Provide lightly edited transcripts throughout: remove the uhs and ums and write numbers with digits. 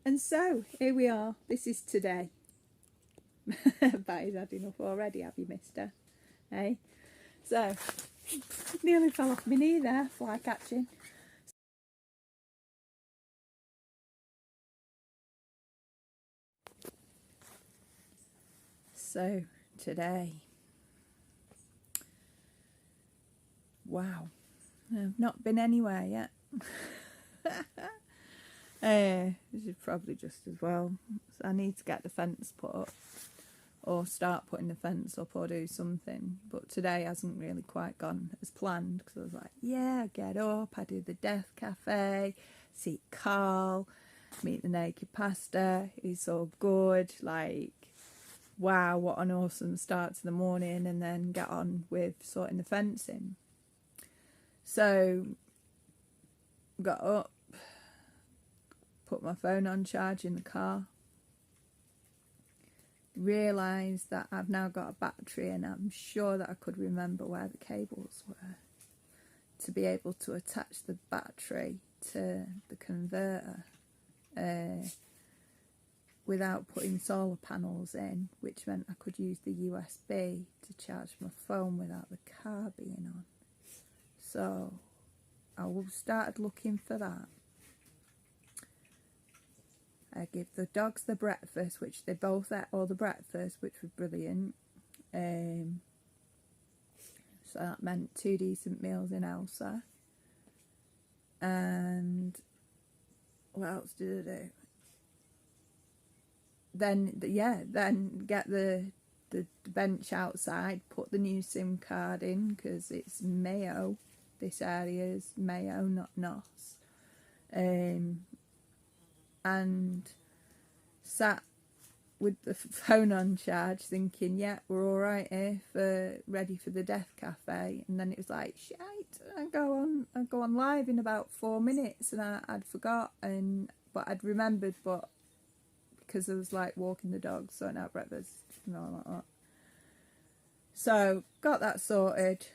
And so here we are. This is today. Batty's had enough already, have you, mister? Hey? So, nearly fell off my knee there, fly catching. So, today. Wow. I've not been anywhere yet. This is probably just as well. So I need to get the fence put up, or start putting the fence up, or do something. But today hasn't really quite gone as planned, because I was like, yeah, I get up, I do the Death Cafe, see Carl, meet the Naked Pastor. He's so good. Like, wow, what an awesome start to the morning, and then get on with sorting the fencing. So got up, put my phone on charge in the car, realised that I've now got a battery, and I'm sure that I could remember where the cables were to be able to attach the battery to the converter without putting solar panels in, which meant I could use the USB to charge my phone without the car being on. So I started looking for that. I give the dogs the breakfast, which they both ate all the breakfast, which was brilliant. So that meant 2 decent meals in Elsa. And what else did I do? Then get the bench outside, put the new SIM card in, because it's Mayo. This area is Mayo, not Nos. And sat with the phone on charge, thinking, yeah, we're all right here, ready for the Death Cafe. And then it was like, shite, I go on live in about 4 minutes, and I'd forgot, but I'd remembered, but because I was like walking the dogs, sorting out breakfast and all like that. So got that sorted.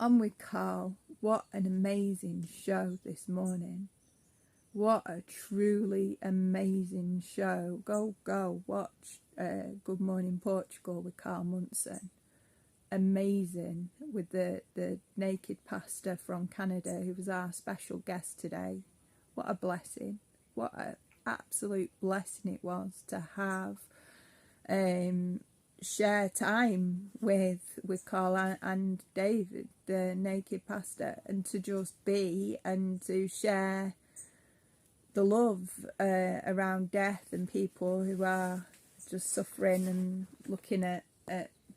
On with Carl. What an amazing show this morning. What a truly amazing show. Go watch Good Morning Portugal with Carl Munson. Amazing, with the Naked Pastor from Canada, who was our special guest today. What a blessing. What an absolute blessing it was to have share time with Carl and David, the Naked Pastor, and to just be and to share the love around death and people who are just suffering and looking at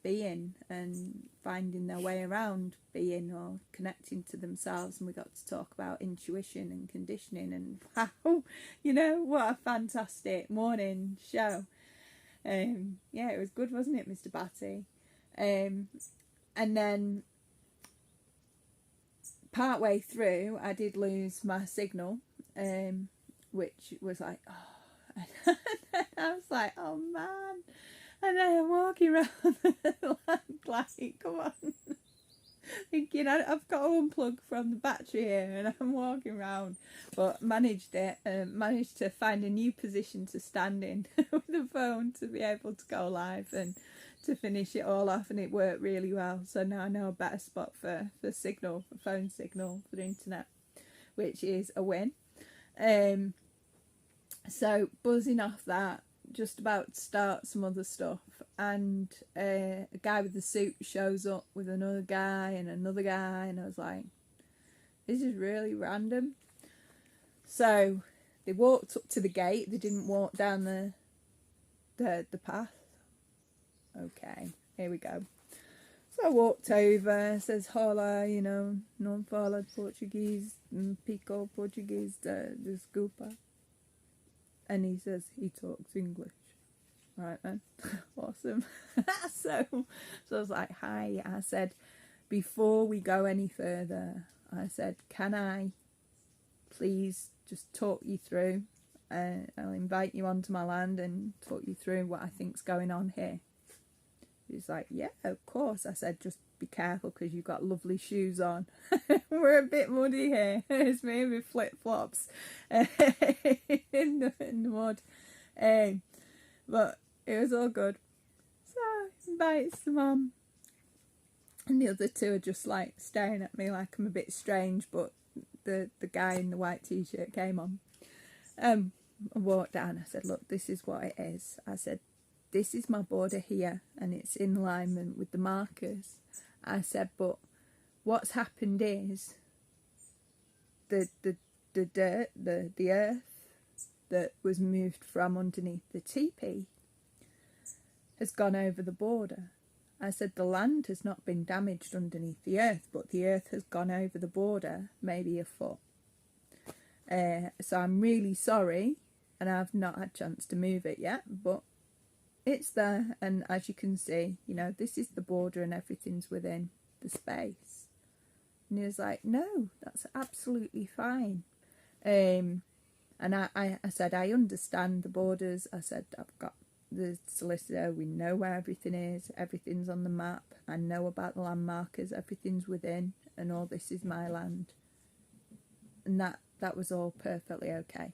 being and finding their way around being or connecting to themselves. And we got to talk about intuition and conditioning, and wow, what a fantastic morning show. Yeah, it was good, wasn't it, Mr. Batty? And then part way through I did lose my signal, which was like, oh, and I was like, oh man. And then I'm walking around like, come on, thinking I've got to unplug from the battery here, and I'm walking around, but managed to find a new position to stand in with the phone to be able to go live and to finish it all off, and it worked really well. So now I know a better spot for signal, for phone signal, for the internet, which is a win. So buzzing off that, just about to start some other stuff, and a guy with the suit shows up with another guy, and I was like, this is really random. So they walked up to the gate, they didn't walk down the path. Okay, here we go. So I walked over, says hola, non fala Portuguese, pico Portuguese, desculpa. And he says he talks English. Right then, awesome. so I was like, hi. I said, before we go any further, I said, can I please just talk you through? I'll invite you onto my land and talk you through what I think's going on here. He's like, yeah, of course. I said, just be careful because you've got lovely shoes on. We're a bit muddy here. It's me with flip-flops in the mud. But it was all good. So he invites the mum. And the other two are just like staring at me like I'm a bit strange, but the guy in the white t-shirt came on. I walked down. I said, look, this is what it is. I said, this is my border here and it's in alignment with the markers. I said, but what's happened is the dirt, the earth that was moved from underneath the teepee has gone over the border. I said, the land has not been damaged underneath the earth, but the earth has gone over the border, maybe a foot. So I'm really sorry, and I've not had a chance to move it yet, but it's there. And as you can see, you know, this is the border and everything's within the space. And he was like, no, that's absolutely fine. And I said, I understand the borders. I said, I've got the solicitor, we know where everything is, everything's on the map, I know about the land markers, everything's within, and all this is my land. And that was all perfectly okay.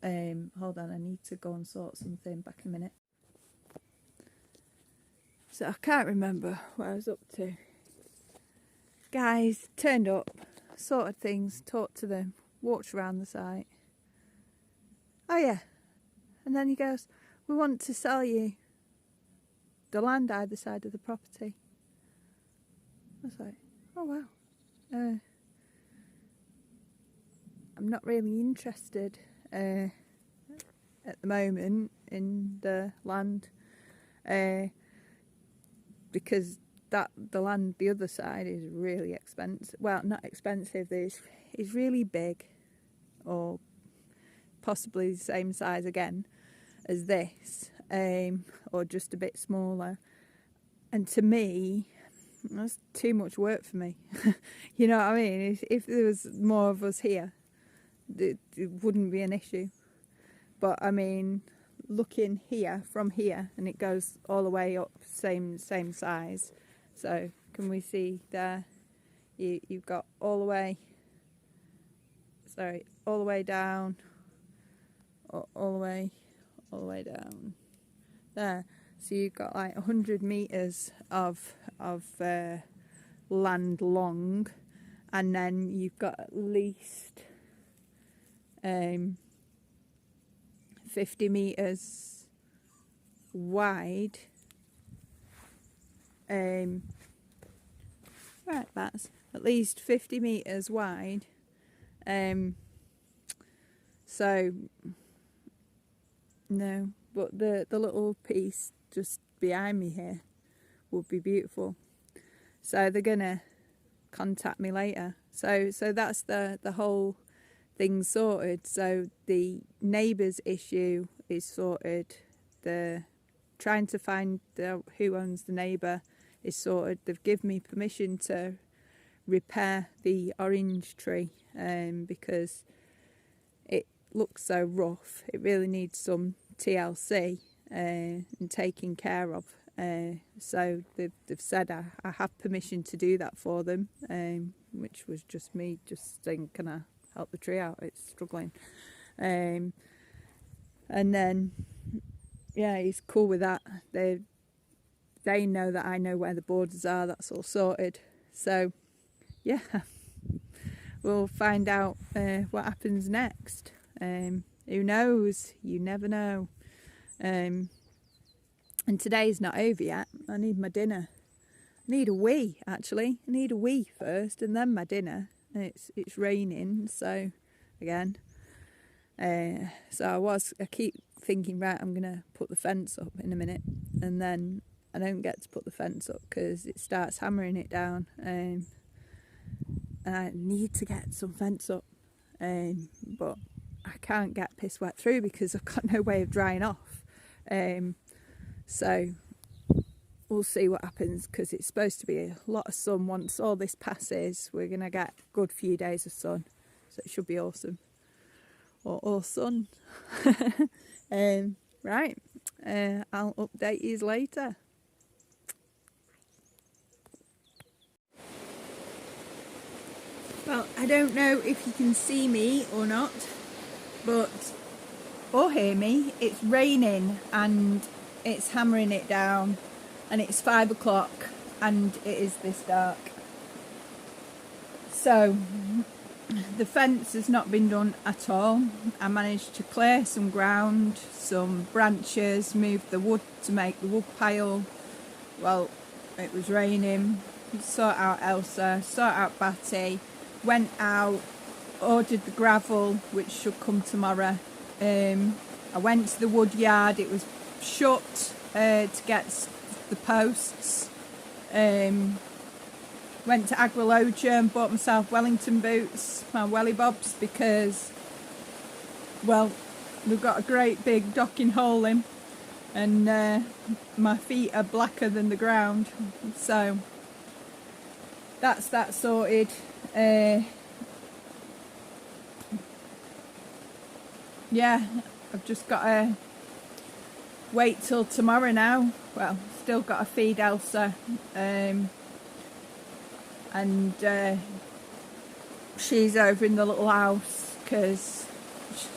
Hold on, I need to go and sort something, back in a minute. So I can't remember what I was up to. Guys turned up, sorted things, talked to them, walked around the site. Oh yeah, and then he goes, we want to sell you the land either side of the property. I was like, oh wow. I'm not really interested at the moment in the land because the land the other side is really expensive. Well, not expensive, it's really big, or possibly the same size again as this, or just a bit smaller. And to me, that's too much work for me. You know what I mean? If there was more of us here, it wouldn't be an issue. But I mean, looking here, from here, and it goes all the way up, same size. So can we see there? You've got all the way down, all the way down there. So you've got like 100 meters of land long, and then you've got at least 50 meters wide. Right, that's at least 50 meters wide. So no, but the little piece just behind me here would be beautiful. So they're gonna contact me later. So that's the whole thing sorted. So the neighbours issue is sorted. The trying to find who owns the neighbour is sorted. They've given me permission to repair the orange tree because it looks so rough. It really needs some TLC and taking care of. So they've said I have permission to do that for them, which was just me just saying, can I help the tree out? It's struggling. And then, yeah, he's cool with that. They know that I know where the borders are. That's all sorted. So, yeah, we'll find out what happens next. Who knows? You never know. And today's not over yet. I need my dinner. I need a wee, actually. I need a wee first and then my dinner. And it's raining, so again. So I keep thinking, right, I'm going to put the fence up in a minute. And then I don't get to put the fence up because it starts hammering it down. And I need to get some fence up. But I can't get piss wet through because I've got no way of drying off. So we'll see what happens because it's supposed to be a lot of sun. Once all this passes, we're going to get a good few days of sun. So it should be awesome. Or sun. Right. I'll update you later. Well, I don't know if you can see me or not, but or hear me. It's raining and it's hammering it down, and it's 5 o'clock and it is this dark. So the fence has not been done at all. I managed to clear some ground, some branches, move the wood to make the wood pile. Well, it was raining. Sort out Elsa, sort out Batty, went out, ordered the gravel, which should come tomorrow. I went to the wood yard. It was shut to get the posts. Went to Agrilogia and bought myself Wellington boots, my welly bobs, because, well, they've got a great big docking hole in, and my feet are blacker than the ground. So that's that sorted. Yeah, I've just got to wait till tomorrow now. Well, still got to feed Elsa, and she's over in the little house because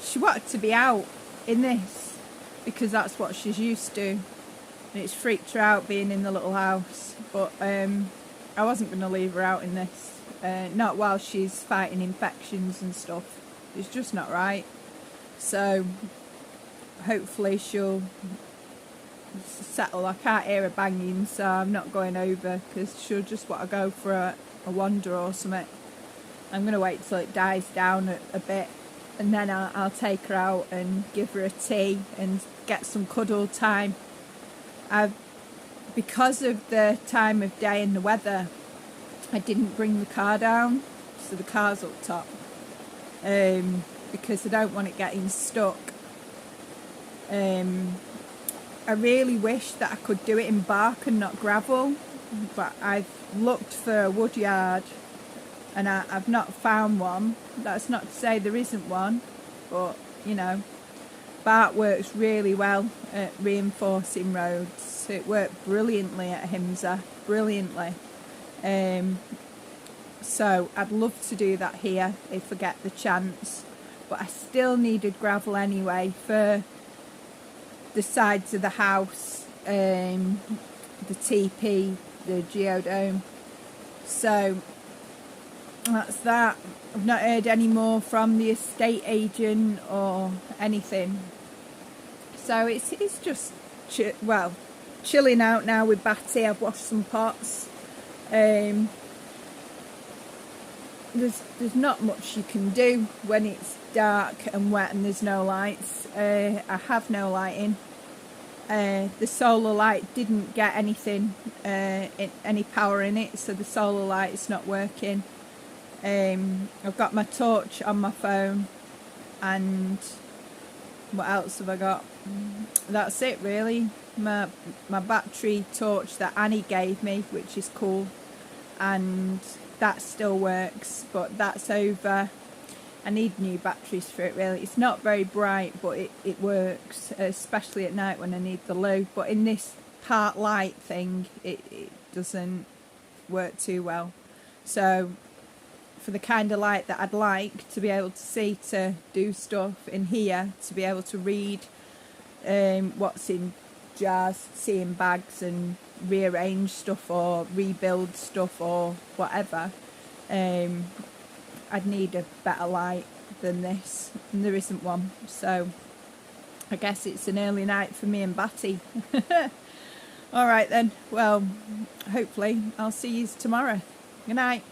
she wanted to be out in this because that's what she's used to, and it's freaked her out being in the little house. But I wasn't going to leave her out in this, not while she's fighting infections and stuff. It's just not right. So hopefully she'll settle. I can't hear her banging, so I'm not going over because she'll just want to go for a wander or something. I'm going to wait till it dies down a bit, and then I'll take her out and give her a tea and get some cuddle time. Because of the time of day and the weather, I didn't bring the car down, so the car's up top, because I don't want it getting stuck. I really wish that I could do it in bark and not gravel, but I've looked for a wood yard and I've not found one. That's not to say there isn't one, but you know, bark works really well at reinforcing roads. It worked brilliantly at Himsa, brilliantly. So I'd love to do that here if I get the chance, but I still needed gravel anyway for the sides of the house, the teepee, the geodome. So that's that. I've not heard any more from the estate agent or anything. So it's just chilling out now with Batty. I've washed some pots. There's not much you can do when it's dark and wet and there's no lights. I have no lighting. The solar light didn't get anything, any power in it, so the solar light is not working. I've got my torch on my phone, and what else have I got? That's it really. My battery torch that Annie gave me, which is cool, and that still works, but that's over. I need new batteries for it really. It's not very bright, but it works, especially at night when I need the loo. But in this part light thing, it doesn't work too well. So for the kind of light that I'd like to be able to see, to do stuff in here, to be able to read what's in jars, see in bags and rearrange stuff or rebuild stuff or whatever, I'd need a better light than this, and there isn't one. So I guess it's an early night for me and Batty. Alright then, well, hopefully I'll see you tomorrow. Good night.